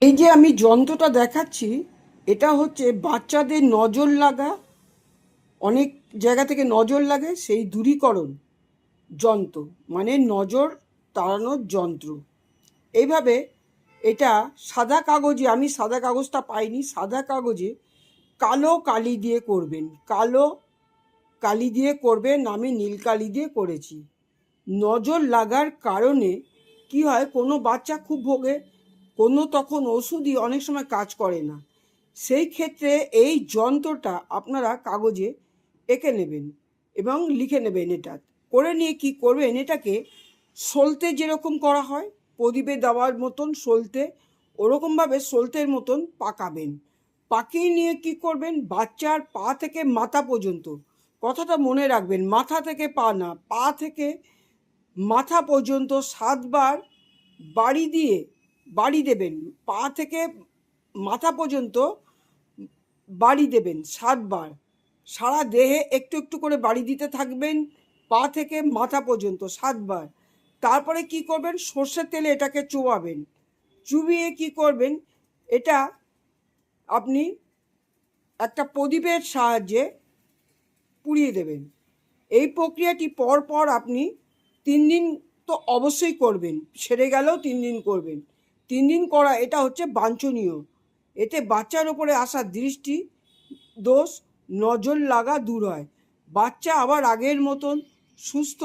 এই যে আমি যন্ত্রটা দেখাচ্ছি, এটা হচ্ছে বাচ্চাদের নজর লাগা, অনেক জায়গা থেকে নজর লাগে সেই দূরীকরণ যন্ত্র, মানে নজর তাড়ানোর যন্ত্র। এইভাবে এটা সাদা কাগজে, আমি সাদা কাগজটা পাইনি, সাদা কাগজে কালো কালি দিয়ে করবেন, কালো কালি দিয়ে করবেন, আমি নীল কালি দিয়ে করেছি। নজর লাগার কারণে কি হয়, কোনো বাচ্চা খুব ভোগে, কোনো তখন ওষুধই অনেক সময় কাজ করে না। সেই ক্ষেত্রে এই যন্ত্রটা আপনারা কাগজে এঁকে নেবেন এবং লিখে নেবেন। এটা করে নিয়ে কি করবেন, এটাকে সলতে যেরকম করা হয় প্রদীপে দেওয়ার মতন সলতে, ওরকমভাবে সলতের মতন পাকাবেন। পাকিয়ে নিয়ে কি করবেন, বাচ্চার পা থেকে মাথা পর্যন্ত, কথাটা মনে রাখবেন, মাথা থেকে পা না, পা থেকে মাথা পর্যন্ত 7বার বাড়ি দেবেন। পা থেকে মাথা পর্যন্ত বাড়ি দেবেন 7বার। সারা দেহে একটু একটু করে বাড়ি দিতে থাকবেন, পা থেকে মাথা পর্যন্ত 7বার। তারপরে কি করবেন, সর্ষের তেলে এটাকে চোবাবেন। চুবিয়ে কি করবেন, এটা আপনি একটা প্রদীপের সাহায্যে পুড়িয়ে দেবেন। এই প্রক্রিয়াটি পর আপনি 3 দিন তো অবশ্যই করবেন, সেরে গেলেও 3 দিন করবেন। 3 দিন করা এটা হচ্ছে বাঞ্ছনীয়। এতে বাচ্চার ওপরে আসা দৃষ্টি দোষ, নজর লাগা দূর হয়। বাচ্চা আবার আগের মতন সুস্থ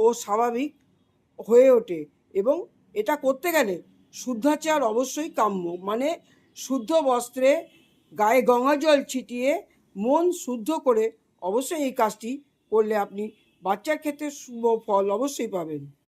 ও স্বাভাবিক হয়ে ওঠে। এবং এটা করতে গেলে শুদ্ধাচার অবশ্যই কাম্য, মানে শুদ্ধ বস্ত্রে গায়ে গঙ্গা জল ছিটিয়ে মন শুদ্ধ করে অবশ্যই এই কাজটি করলে আপনি বাচ্চার ক্ষেত্রে শুভ ফল অবশ্যই পাবেন।